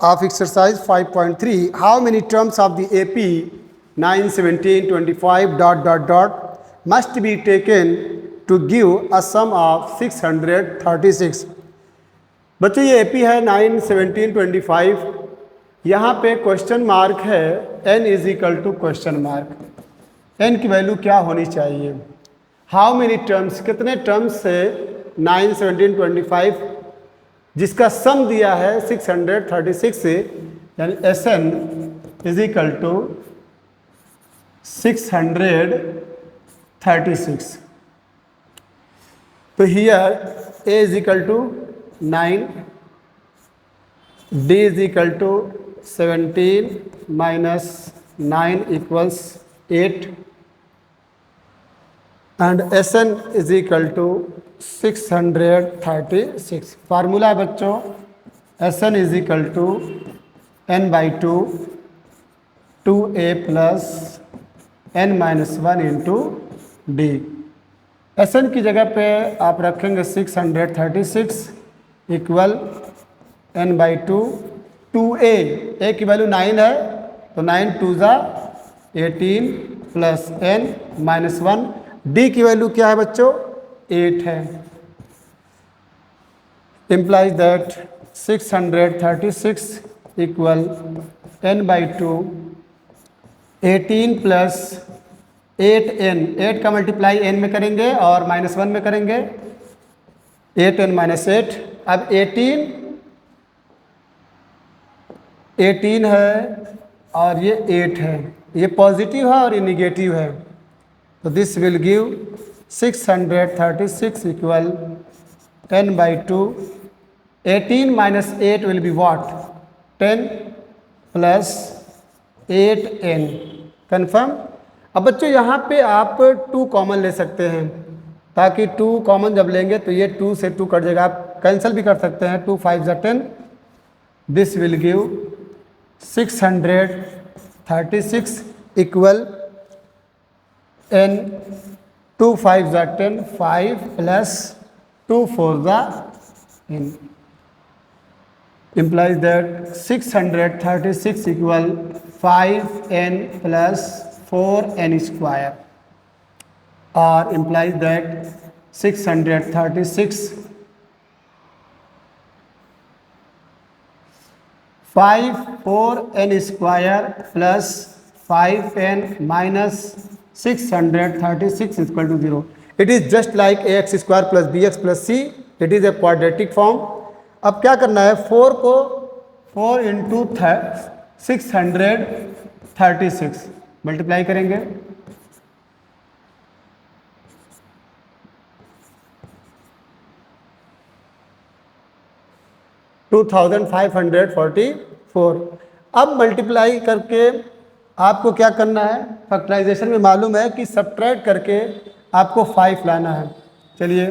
of exercise 5.3, how many terms of the AP 9, 17, 25 ... must be taken to give a sum of 636? बच्चों ये AP है 9, 17, 25, यहाँ पे question mark है n is equal to question mark. n की value क्या होनी चाहिए? हाउ मेनी टर्म्स, कितने टर्म्स से 9, 17, 25 जिसका सम दिया है 636 से, यानी Sn इज इक्वल टू 636। तो here A is equal to 9, D is equal to 17 minus 9 equals 8 and Sn is equal to 636। Formula है बच्चों, Sn is equal to n/2 2a plus n-1 into d. Sn की जगह पे आप रखेंगे 636 equal n/2 2a, a की value 9 है तो 9 2 ज़ा 18 प्लस n-1। d की वैल्यू क्या है बच्चों? 8 है। implies that 636 equal n/2 18 plus 8n, 8 का मल्टीप्लाई n में करेंगे और -1 में करेंगे, 8n - 8। अब 18 है और ये 8 है, ये पॉजिटिव है और ये निगेटिव है, तो this will give 636 equal n/2 18 - 8 will be what? 10 plus 8n। Confirm? अब बच्चों यहाँ पे आप 2 कॉमन ले सकते हैं, ताकि 2 कॉमन जब लेंगे तो ये 2 से 2 कट जाएगा, आप कैंसिल भी कर सकते हैं। 2 5 = 10, this will give 636 equal n 2 5 = 10, 5 plus 2 4 = n, implies that 636 equal 5n plus 4n square, or implies that 636 4n square plus 5n minus 636 is equal to 0. It is just like ax square plus bx plus c. It is a quadratic form. अब क्या करना है? 4 को 4 into 636 multiply करेंगे, $2544। अब multiply करके आपको क्या करना है? फैक्टराइजेशन में मालूम है कि सब्ट्रैक्ट करके आपको 5 लाना है। चलिए,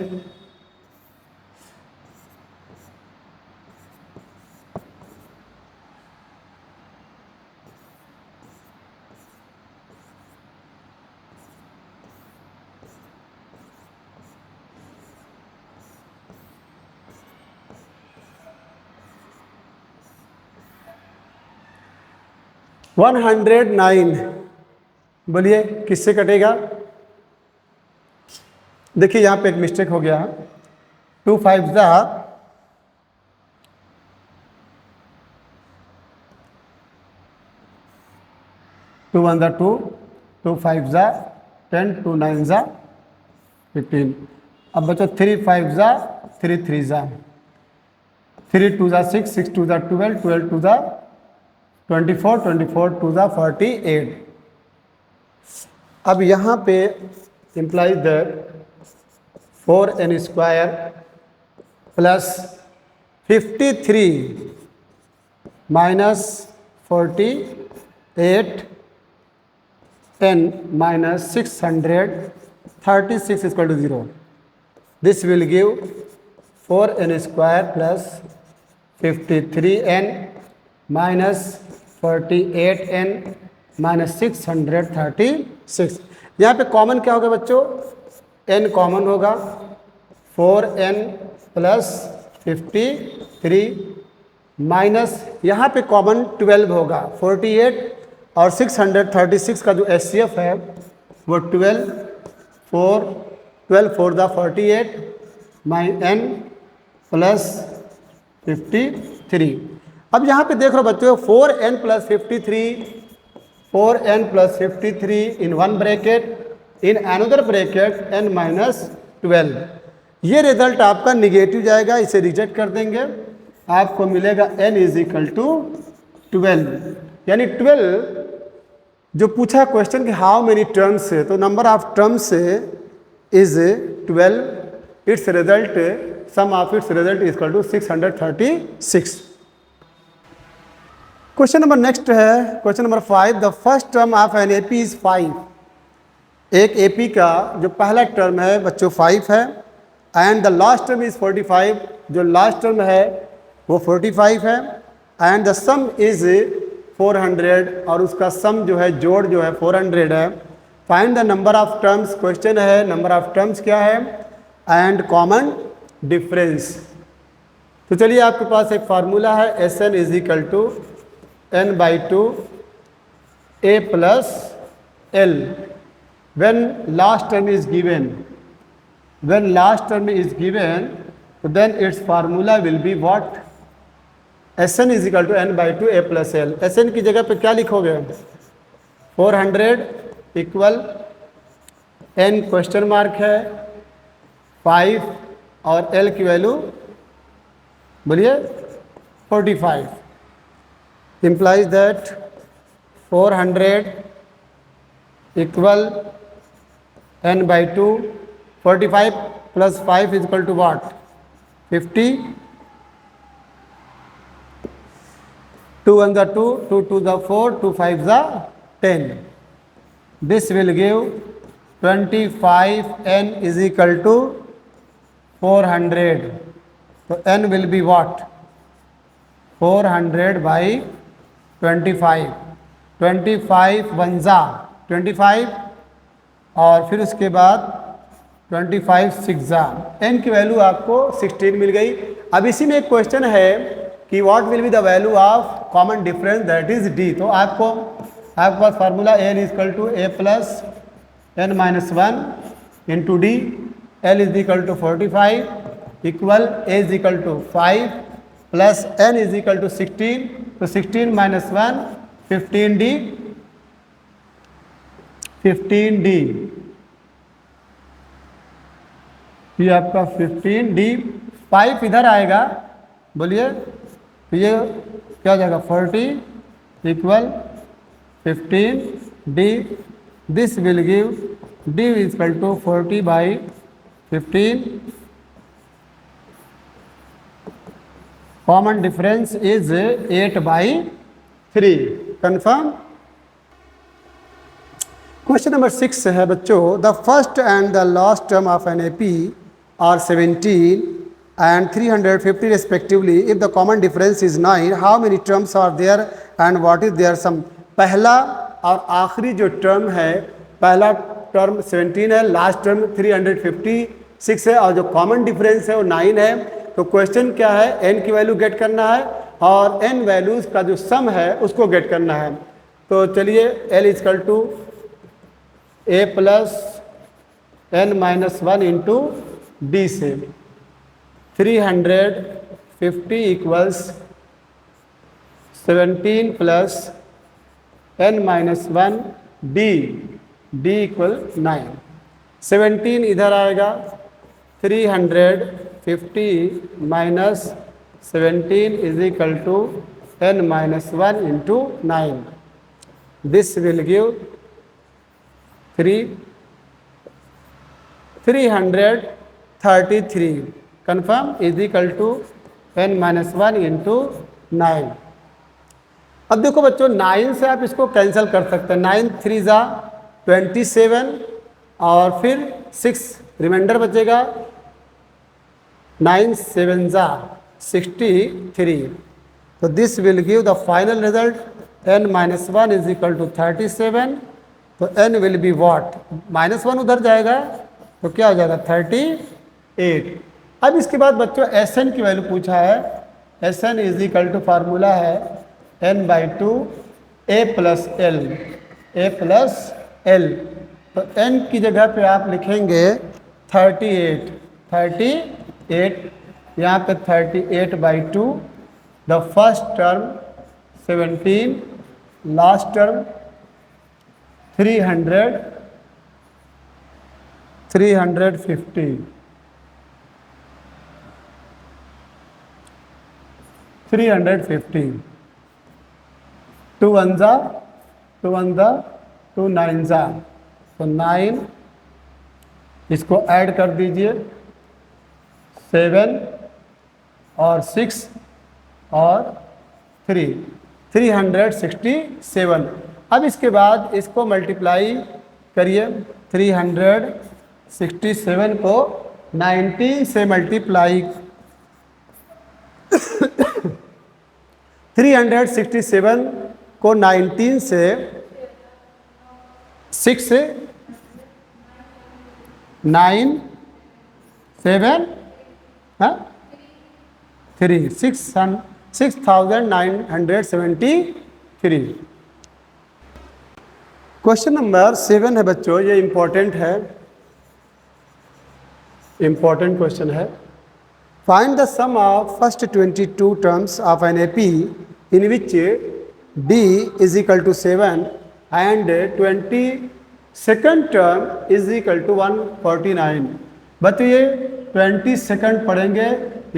वन 109 बोलिए किससे कटेगा? देखिए यहाँ पे एक मिस्टेक हो गया, 2 5 ज़ा 2 1 ज़ा 2, 2 5 ज़ा 10, 2 9 ज़ा 15। अब बच्चों 3 5 ज़ा 3 3 ज़ा 3 2 ज़ा 6, 6 2 ज़ा 12, 12 2 ज़ा 24, 24 2 ज़ा 48। अब यहाँ पे implies that 4n square plus 53 minus 48 n minus 636 is equal to 0. This will give 4n square plus 53n minus 48n minus 636। यहाँ पे कॉमन क्या होगा बच्चों? n कॉमन होगा, 4n प्लस 53 माइनस यहाँ पे कॉमन 12 होगा, 48 और 636 का जो HCF है वो 12 4 द 48 n प्लस 53। अब यहाँ पे देख रहे हो बच्चों 4n plus 53 in one bracket, in another bracket n minus 12। ये रिजल्ट आपका निगेटिव जाएगा, इसे रिजेक्ट कर देंगे, आपको मिलेगा n इज इक्वल टू 12। यानी 12 जो पूछा क्वेश्चन कि हाउ मेनी टर्म्स है, तो number of terms is 12, its result sum of its result is equal to 636। Question number next है, question number 5, the first term of an AP is 5। एक AP का जो पहला टर्म है बच्चों 5 है, and the last term is 45, जो last term है वो 45 है, एंड द सम इज 400 और उसका सम जो है जोड़ जो है 400 है। Find the number of terms, question है नंबर ऑफ टर्म्स क्या है एंड कॉमन डिफरेंस। तो चलिए आपके पास एक फार्मूला है, S n is equal to n/2 a plus l when last term is given, then its formula will be what? Sn is equal to n/2 a plus l। Sn की जगह पे क्या लिखोगे? 400 इक्वल n क्वेश्चन मार्क है 5 और l की value बोलिए 45, implies that 400 equal n/2, 45 plus 5 is equal to what? 50, 2 1 the 2, 2 2 the 4, 2 5 the 10. This will give 25 n is equal to 400. So n will be what? 400 by 25, 25 1 25 और फिर उसके बाद 25 6 n की value आपको 16 मिल गई। अब इसी में एक क्वेश्चन है कि what will be the value of common difference, that is d। तो आपके पास formula n is equal to a plus n minus 1 into d, l is equal to 45 equal a is equal to 5 plus n is equal to 16, तो 16 minus 1 15d, 15d ये आपका 15d, 5 इधर आएगा बोलिए, तो ये क्या हो जाएगा 40 equal 15d, this will give d is equal to 40 by 15। Common difference is 8/3। Confirm. Question number 6 है बच्चों, the first and the last term of an AP are 17 and 350 respectively. If the common difference is 9, how many terms are there and what is their sum? पहला और आखिरी जो term है, पहला term 17 है, last term 356 है और जो कॉमन डिफरेंस है वो 9 है। तो क्वेश्चन क्या है, n की वैल्यू गेट करना है और n वैल्यूज का जो सम है उसको गेट करना है। तो चलिए l equal to a plus n minus 1 into d से 350 इक्वल्स 17 प्लस n माइनस 1 डी, डी इक्वल 9, 17 इधर आएगा, 350 minus 17 is equal to n minus 1 into 9, this will give 333। Confirm is equal to n minus 1 into 9। अब देखो बच्चों 9 से आप इसको कैंसिल कर सकते हैं, 9 3 ज़ा 27 और फिर 6 रिमाइंडर बचेगा, 9 7 ज़ा 63। तो this will give the final result n minus 1 is equal to 37। तो n will be what, minus 1 उधर जाएगा तो क्या हो जाएगा 38। अब इसके बाद बच्चों Sn की वैल्यू पूछा है, S n is equal to formula है n/2 a प्लस एल। तो n की जगह पे आप लिखेंगे 38 यहाँ पे 38/2, the first term 17, last term 350 2 1 जा 2 9 जा, तो 9, इसको ऐड कर दीजिए 7 और 6 और 3, 367। अब इसके बाद इसको मल्टीप्लाई करिए, 367 को 19 से मल्टीप्लाई 367 को 19 से 6 से 9 7 3 6973। क्वेश्चन नंबर 7 है बच्चों, ये इम्पोर्टेंट है, इम्पोर्टेंट क्वेश्चन है। Find the sum of first 22 terms of an AP in which D is equal to 7 and 22nd term is equal to 149। बताइए 22nd पढ़ेंगे,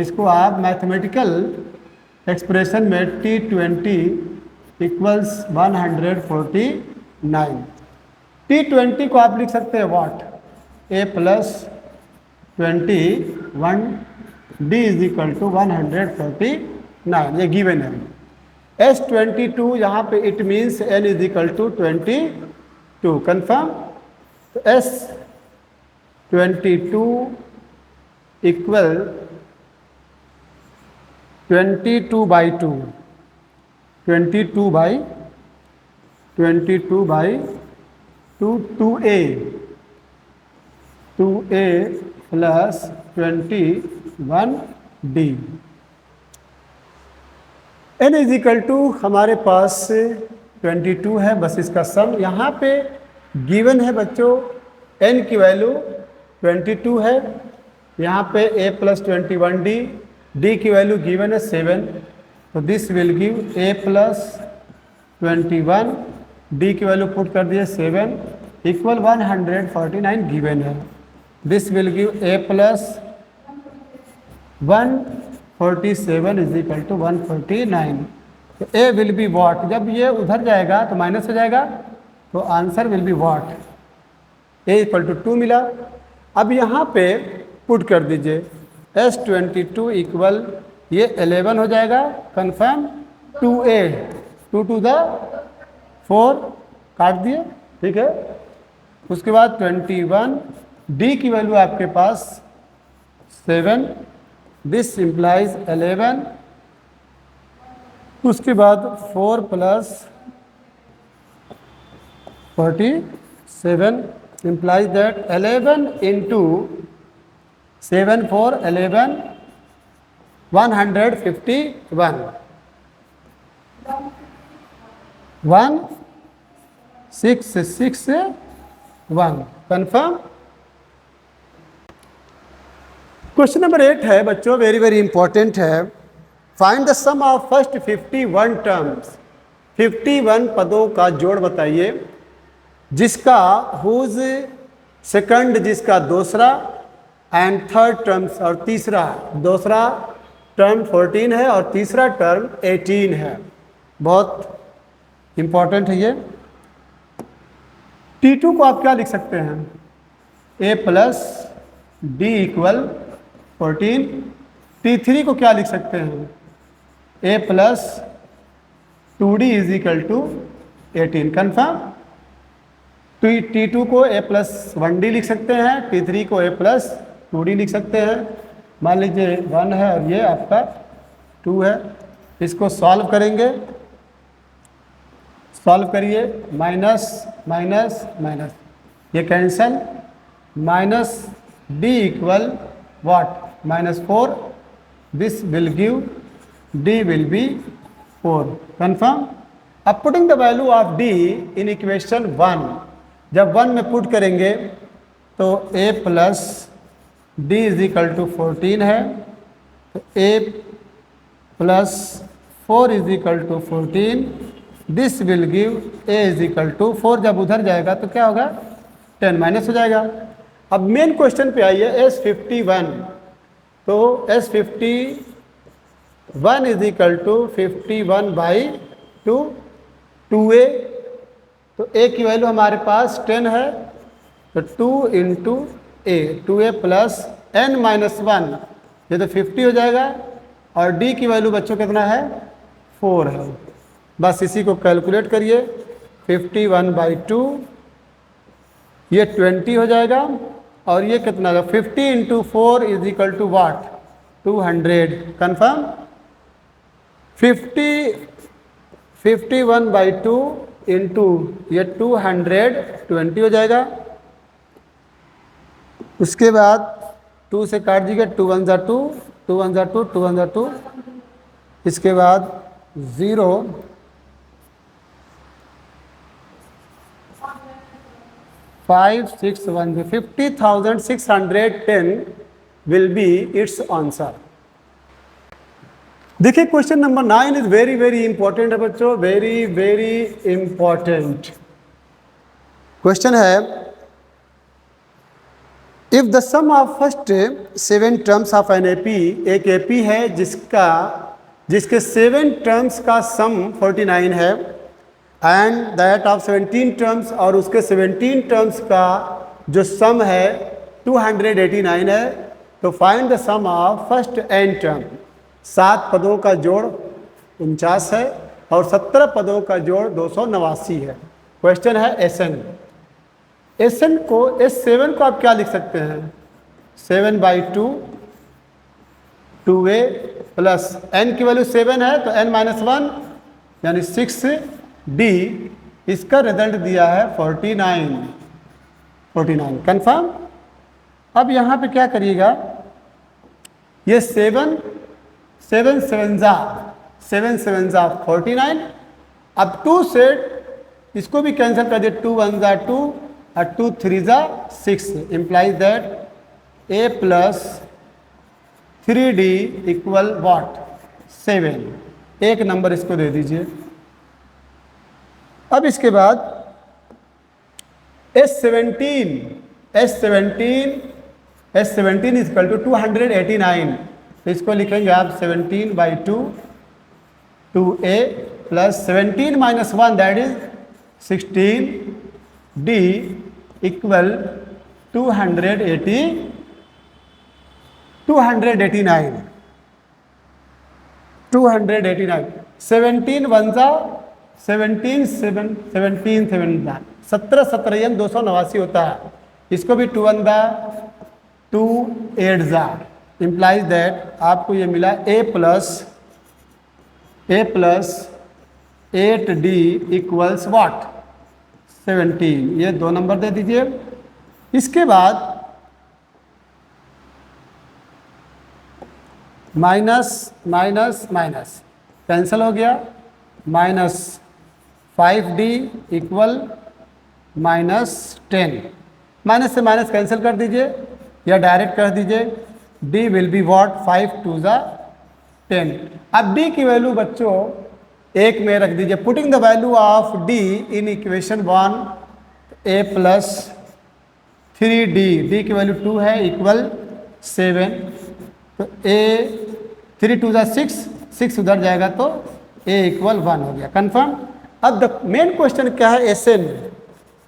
इसको आप मैथमेटिकल एक्सप्रेशन में T20 इक्वल्स 149। T20 को आप लिख सकते हैं what, A plus 21 D is equal to 149, ये गिवन है। S22 यहाँ पे it means N is equal to 22, confirm. तो S22 equal 22/2, 2a plus 21D। n is equal to हमारे पास 22 है, बस इसका सम यहाँ पे गिवन है बच्चों। n की वैल्यू 22 है, यहाँ पे a प्लस 21D, d की वैल्यू गिवन है 7, तो this will give a plus 21, d की वैल्यू पुट कर दिए 7 इक्वल 149 गिवन है। This will give a plus 147 is equal to 149। तो a विल बी वॉट, जब ये उधर जाएगा तो माइनस हो जाएगा, तो answer will be what, a equal to 2 मिला। अब यहाँ पे पुट कर दीजिए S22 इक्वल ये 11 हो जाएगा, कन्फर्म 2a 2 to the 4 काट दिए, ठीक है। उसके बाद 21, d की वैल्यू आपके पास 7, दिस इम्प्लाइज 11। उसके बाद 4 plus 47 implies that 11 into 7 4 11 151 1661 confirm. Question number 8 है बच्चों, वेरी वेरी इंपॉर्टेंट है। Find the sum of first 51 terms, 51 पदों का जोड़ बताइए, जिसका हुज सेकंड, जिसका दूसरा एंड थर्ड टर्म्स, और तीसरा, दूसरा टर्म 14 है और तीसरा टर्म 18 है। बहुत इंपॉर्टेंट है ये। T2 को आप क्या लिख सकते हैं, a plus d equal 14। T3 को क्या लिख सकते हैं, a plus 2d is equal to 18, confirm. T2 को a प्लस 1d लिख सकते हैं, T3 को a प्लस 2d लिख सकते हैं। मान लीजिए 1 है और ये आपका 2 है, इसको सॉल्व करेंगे, सॉल्व करिए, माइनस माइनस माइनस, ये cancel, minus d equal what, -4, this will give D will be 4. Confirm? अब putting the value of D in equation 1, जब 1 में पुट करेंगे तो A plus D is equal to 14 है, तो A plus 4 is equal to 14, this will give A is equal to 4। जब उधर जाएगा तो क्या होगा, 10 माइनस हो जाएगा। अब मेन क्वेश्चन पे आइए, S51, तो S51 is equal to 51/2, 2A, तो A की वैल्यू हमारे पास 10 है, तो 2 into A, 2A plus n-1, ये तो 50 हो जाएगा, और D की वैल्यू बच्चों कितना है, 4 है। बस इसी को कैलकुलेट करिए, 51/2, ये 20 हो जाएगा, और ये कितना होगा, 50 into 4 is equal to what, 200। Confirm? 51/2 into ये 220 हो जाएगा। उसके बाद 2 से काट दीजिए, 2 1 जा 2, 2 1 जा 2, 2 1 जा 2, इसके बाद 0, 5 6 1 50,610 will be its answer। देखिए question number 9 is very very important है बच्चों, वेरी वेरी इंपॉर्टेंट क्वेश्चन है। If the sum of first 7 terms of an AP, एक एपी है जिसके 7 टर्म्स का सम 49 है, एंड दैट ऑफ 17 टर्म्स, और उसके 17 टर्म्स का जो सम है 289 है, तो find the sum of first n term. 7 पदों का जोड़ 49 है और 17 पदों का जोड़ 289 है। क्वेश्चन है Sn। Sn को, S7 को आप क्या लिख सकते हैं, 7/2, 2A प्लस n की वैल्यू 7 है तो n-1 यानी 6D, इसका रिजल्ट दिया है 49। कंफर्म? अब यहाँ पे क्या करिएगा, ये 7 7 7 जा 49, अब 2 से इसको भी कैंसिल कर दिए, 2 1 जा 2 और 2 3 जा 6, implies that A plus 3D equal what, 7। एक नंबर इसको दे दीजिए। अब इसके बाद S17 इज इक्वल टू 289, तो इसको लिखेंगे आप 17/2, 2A plus 17-1 that is 16D equal 289। 17 1 जा 17 7 17 7 17 17 289 होता है, इसको भी 2 1 जा 2 8 जा, इम्प्लाइज दैट आपको ये मिला A plus 8D equals what, 17। ये 2 नंबर दे दीजिए। इसके बाद माइनस कैंसिल हो गया, -5D इक्वल -10, माइनस से माइनस कैंसिल कर दीजिए या डायरेक्ट कर दीजिए, D विल बी वॉट, 5 2 जा 10। अब D की वैल्यू बच्चों 1 में रख दीजिए। Putting the value of D in equation 1, A plus 3D, D की वैल्यू 2 है इक्वल 7, तो A 3 2 जा 6 उधर जाएगा तो A इक्वल 1 हो गया। कन्फर्म? अब द मेन क्वेश्चन क्या है,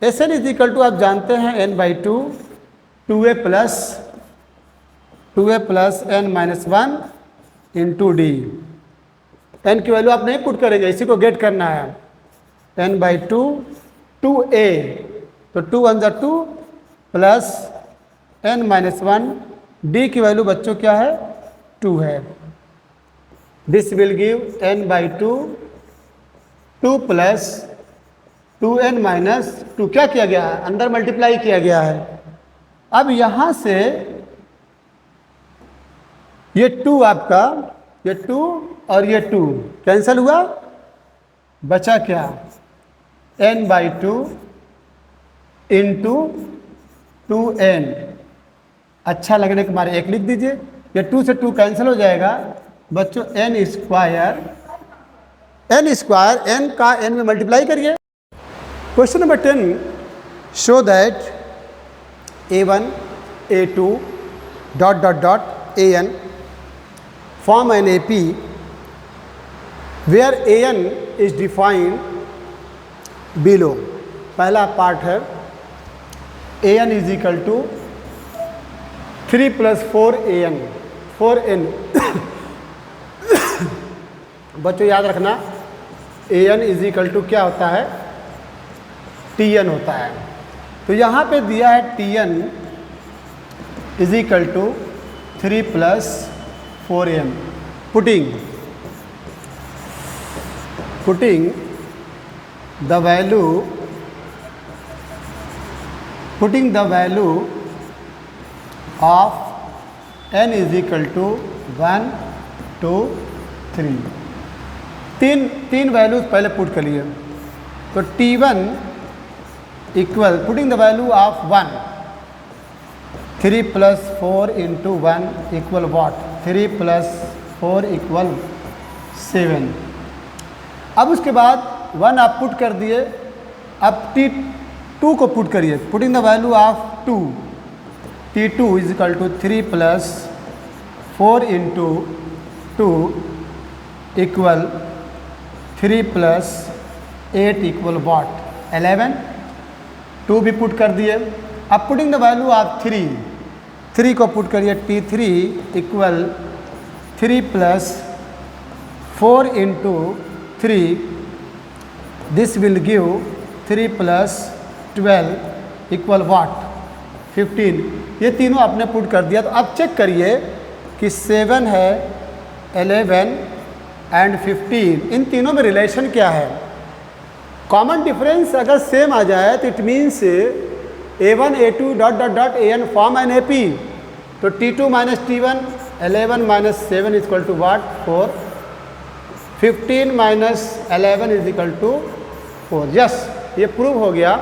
Sn इज इक्वल टू आप जानते हैं n/2, 2A plus n-1 into D। n की वैल्यू आप नहीं पुट करेंगे, इसी को गेट करना है, n/2 2A, तो 2 1 जा 2 प्लस n-1, D की वैल्यू बच्चों क्या है, 2 है। This will give n/2 2 plus 2n-2, क्या किया गया है, अंदर मल्टीप्लाई किया गया है। अब यहां से ये 2 आपका, ये 2 और ये 2 कैंसिल हुआ, बचा क्या n/2 इंटू 2n। अच्छा लगने के मारे 1 लिख दीजिए, ये 2 से 2 कैंसिल हो जाएगा बच्चों, n स्क्वायर n का n में मल्टीप्लाई करिए। Question number 10, show that a1 a2 ... an form an AP where an is defined below। पहला पार्ट है an is equal to 3 + 4an 4n बच्चों याद रखना an इज इक्वल टू क्या होता है, tn होता है। तो यहाँ पे दिया है tn is equal to 3 + 4n। Putting the value of n is equal to 1 2 3। तीन वैल्यूज पहले पुट करिए। तो t1 equal, putting the value of 1, 3 + 4 into 1 equal what, 3 + 4 equal 7। अब उसके बाद 1 आप पुट कर दिए, अब t2 को पुट करिए। Putting the value of 2, t2 is equal to 3 + 4 into 2 equal 3 + 8 equal what, 11। 2 भी पुट कर दिए। अब पुटिंग द वैल्यू ऑफ 3 को पुट करिए, t3 equal 3 + 4 into 3, this will give 3 + 12 equal what, 15। ये तीनों आपने पुट कर दिया। तो अब चेक करिए कि 7 है, 11 एंड 15, इन तीनों में रिलेशन क्या है। कॉमन डिफरेंस अगर सेम आ जाए तो it means a1 a2 ... an form an AP। तो t2 - t1, 11 - 7 is equal to what, 4। 15 - 11 is equal to 4। Yes, ये प्रूव हो गया,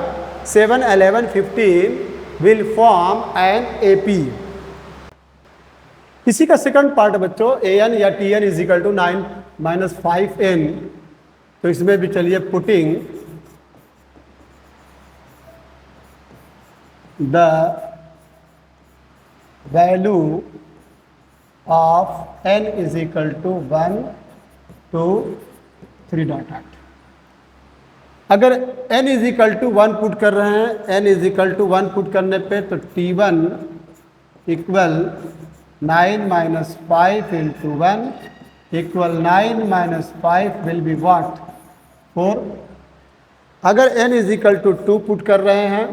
7 11 15 विल फॉर्म एन AP। इसी का सेकंड पार्ट बच्चों, an या tn is equal to 9 - 5n। तो इसमें भी चलिए, putting the value of n is equal to 1 2 3 ... अगर n is equal to 1 put कर रहे हैं, n is equal to 1 put करने पे तो t1 equal 9 - 5 into 1 equal 9 - 5 will be what, 4। अगर n is equal to 2 put कर रहे हैं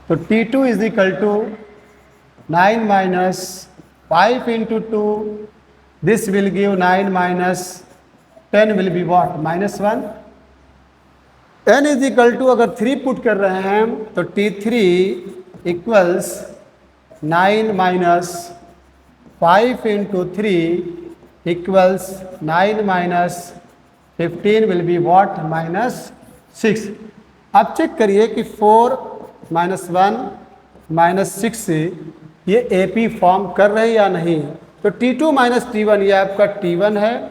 तो t2 is equal to 9 - 5 into 2, this will give 9 - 10 will be what, -1। n is equal to अगर 3 put कर रहे हैं तो t3 equals 9 - 5 into 3 equals 9 - 15 will be what, -6। अब चेक करिए कि 4 - 1 - 6 ये AP फॉर्म कर रहे हैं या नहीं। तो t2 - t1, ये आपका t1 है,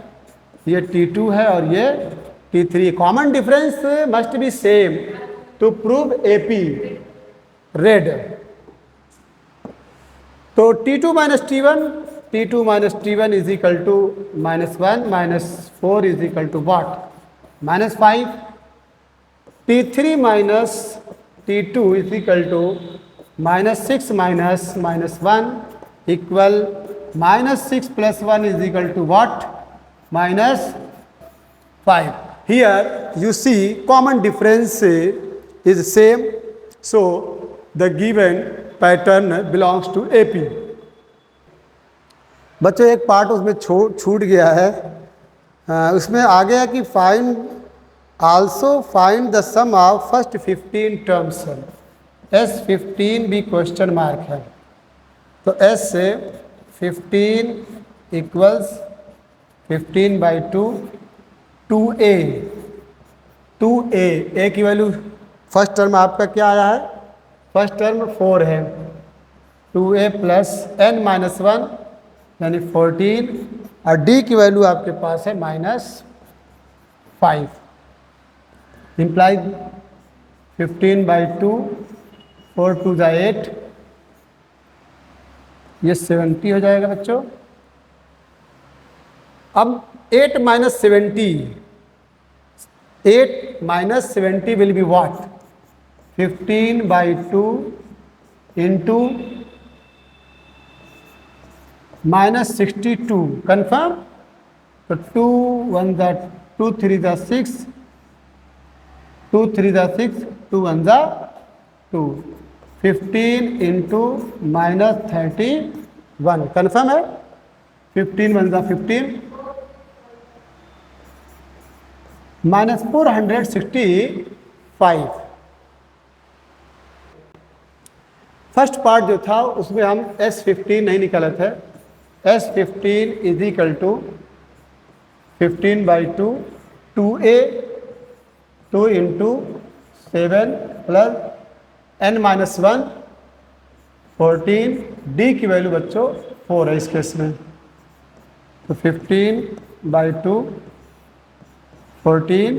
ये t2 है और ये t3। Common difference must be same to prove AP। रेड, तो t2 - t1 is equal to -1 - 4 is equal to what, -5। t3 - t2 is equal to -6 - -1 equal -6 + 1 is equal to what, -5। Here you see common difference is same, so the given pattern belongs to AP। बच्चों एक part उसमें छूट गया है, उसमें आ गया कि also find the sum of first 15 terms। S15 भी क्वेश्चन मार्क है, तो S से 15 इक्वल्स 15/2 2a, 2a, a की वैल्यू फर्स्ट टर्म आपका क्या आया है, फर्स्ट टर्म 4 है, 2a प्लस n-1 यानी 14, और d की वैल्यू आपके पास है -5, इम्प्लाई 15/2, 4 2 8, ये 70 हो जाएगा बच्चों। अब 8 - 70, 8 - 70 will be what, 15/2 into -62, confirm. तो 2 1 2 3 6, 2 3 6, 2 1 2, 15 इंटू -31, कन्फर्म है। 15 1 15, -465। फर्स्ट पार्ट जो था उसमें हम S15 नहीं निकाले थे। S15 is equal to 15/2 2a 2 into 7 plus n-1 14, d की वैल्यू बच्चों 4 है इस केस में। तो 15/2 14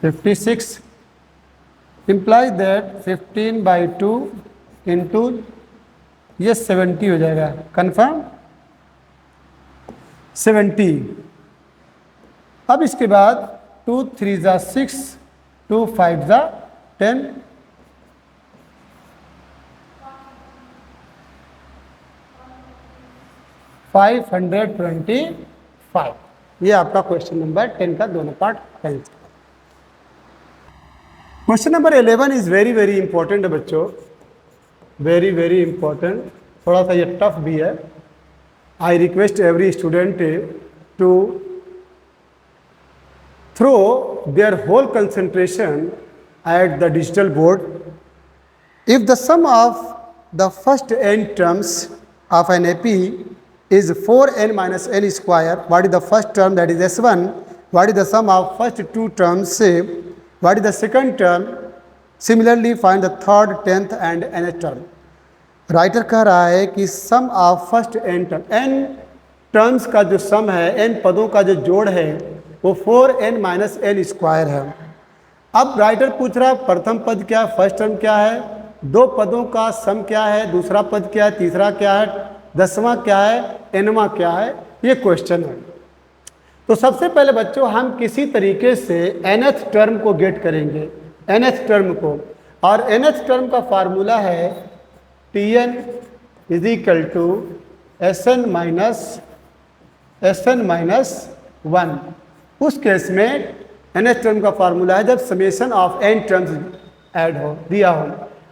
56, implies that 15/2 इंटू ये 70 हो जाएगा, कन्फर्म 70। अब इसके बाद 2 3 6, 2 5 10, 525। ये आपका क्वेश्चन नंबर 10 का दोनों पार्ट है। Question number 11 is very very important है बच्चों, वेरी वेरी इंपॉर्टेंट, थोड़ा सा ये टफ भी है। I request every student to throw their whole concentration at the digital board. If the sum of the first n terms of an AP is 4n minus n square, what is the first term, that is S1? What is the sum of first two terms? What is the second term? Similarly, find the third, 10th and nth term. Writer कह रहा है कि sum of first n term, n terms का जो सम है, n पदों का जो जोड़ है वो 4n माइनस n स्क्वायर है। अब राइटर पूछ रहा है प्रथम पद क्या है, फर्स्ट टर्म क्या है, दो पदों का सम क्या है, दूसरा पद क्या है, तीसरा क्या है, दसवां क्या है, nवां क्या है, ये क्वेश्चन है। तो सबसे पहले बच्चों हम किसी तरीके से nth टर्म को गेट करेंगे, nth टर्म को, और nth टर्म का फार्मूला है Tn is equal to Sn minus 1। उस केस में nth टर्म का फार्मूला है जब summation of n terms add हो, दिया हो।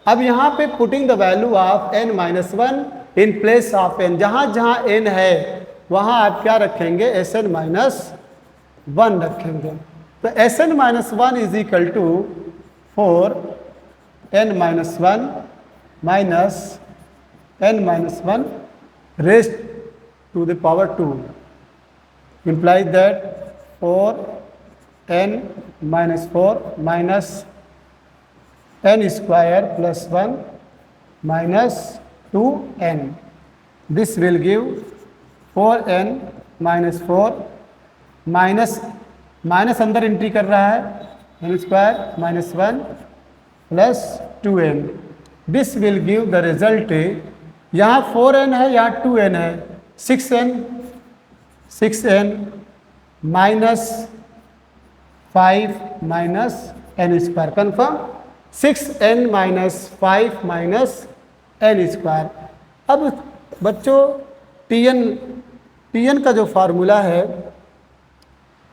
अब यहाँ पे putting the value of n-1 in place of n, जहाँ जहाँ n है वहाँ आप क्या रखेंगे, Sn-1 रखेंगे। तो Sn-1 is equal to 4n-1 minus n-1 raised to the power 2 implies that 4n minus 4 minus n square plus 1 minus 2n. This will give 4n minus 4 minus अंदर एंट्री कर रहा है, n square minus 1 plus 2n. This will give the result, यहाँ 4n है, यहाँ 2n है, 6n minus 5 minus n square, confirm 6n minus 5 minus n square. अब बच्चों Tn का जो फार्मूला है,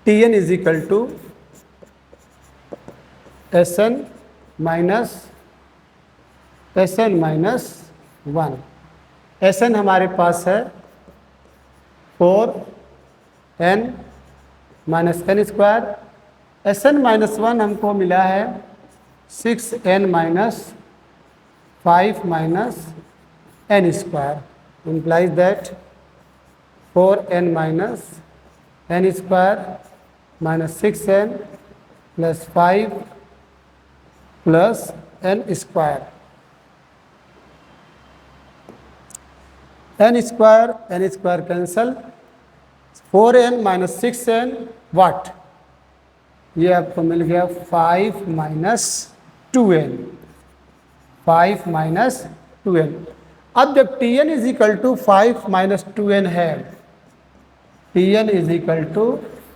Tn is equal to Sn minus 1। Sn हमारे पास है 4n minus n square, Sn minus 1 हमको मिला है 6n minus 5 minus n square, implies that 4n minus n square minus 6n plus 5 plus n square. n square cancel. 4n minus 6n what? ये आपको मिल गया 5 minus 2n. 5 minus 2n. अब जब Tn is equal to 5 minus 2n है, Tn is equal to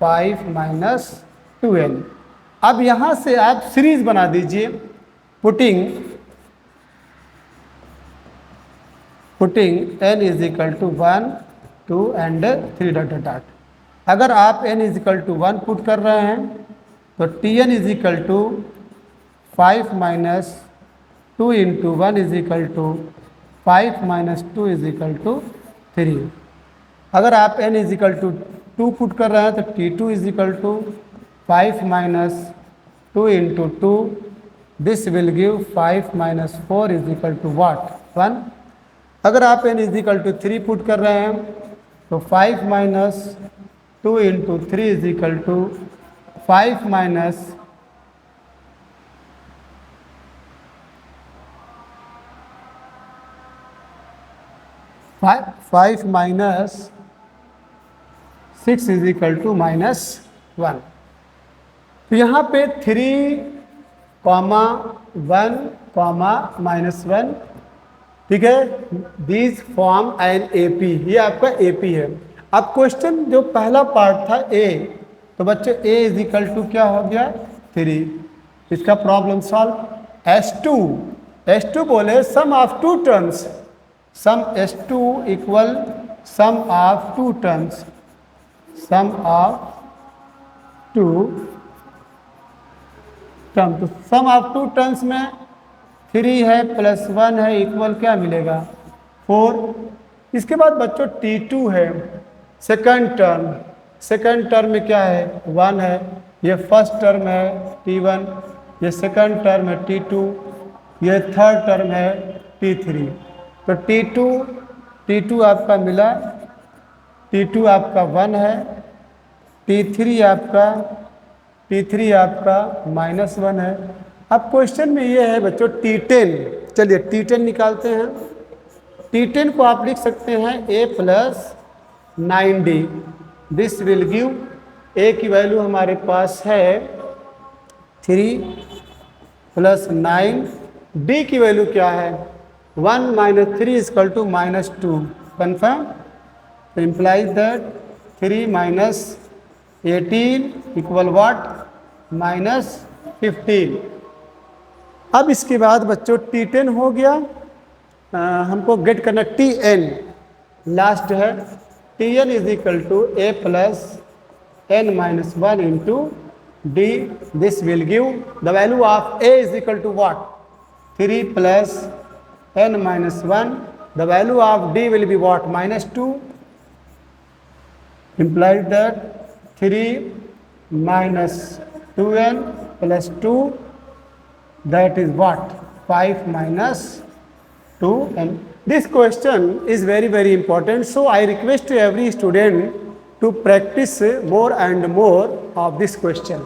5 minus 2n. अब यहां से आप सीरीज बना दीजिए, putting n is equal to 1 2 and 3 dot dot. अगर आप n is equal to 1 put कर रहे हैं तो Tn is equal to 5 minus 2 into 1 is equal to 5 minus 2 is equal to 3. अगर आप n is equal to 2 put कर रहे हैं तो T2 is equal to 5 minus 2 into 2. This will give 5 minus 4 is equal to what 1. अगर आप n is equal to 3 put कर रहे हैं तो 5 minus 2 into 3 is equal to 5 minus 5 minus 6 is equal to minus 1. तो यहाँ पे 3 कॉमा 1 कॉमा माइनस 1, ठीक है. दिस फॉर्म एन AP, ये आपका AP है. अब क्वेश्चन जो पहला पार्ट था A, तो बच्चों A इज इक्वल टू क्या हो गया 3. इसका प्रॉब्लम सॉल्व. S2 बोले sum of 2 terms. Sum S2 equal sum of 2 terms. Sum of 2 term. तो सम ऑफ 2 टर्म्स में 3 है प्लस 1 है इक्वल क्या मिलेगा 4. इसके बाद बच्चों T2 है सेकंड टर्म. सेकंड टर्म में क्या है 1 है. ये फर्स्ट टर्म है T1, ये सेकंड टर्म है T2, ये थर्ड टर्म है T3. तो T2 आपका मिला, T2 आपका 1 है, T3 आपका माइनस 1 है. अब क्वेश्चन में ये है बच्चों T10. चलिए T10 निकालते हैं. T10 को आप लिख सकते हैं A plus 9D. This will give, A की वैल्यू हमारे पास है 3 प्लस 9. D की वैल्यू क्या है 1 minus 3 is equal to minus 2. Confirm. तो implies that 3 minus 18 equal what minus 15. अब इसके बाद बच्चों T10 हो गया. हमको गेट करना Tn लास्ट है. Tn is equal to A plus n minus 1 into D. This will give the value of A is equal to what 3 plus n minus 1. The value of D will be what minus 2. Implies that 3 minus 2n plus 2, that is what 5 minus 2n. This question is very important, so I request to every student to practice more and more of this question.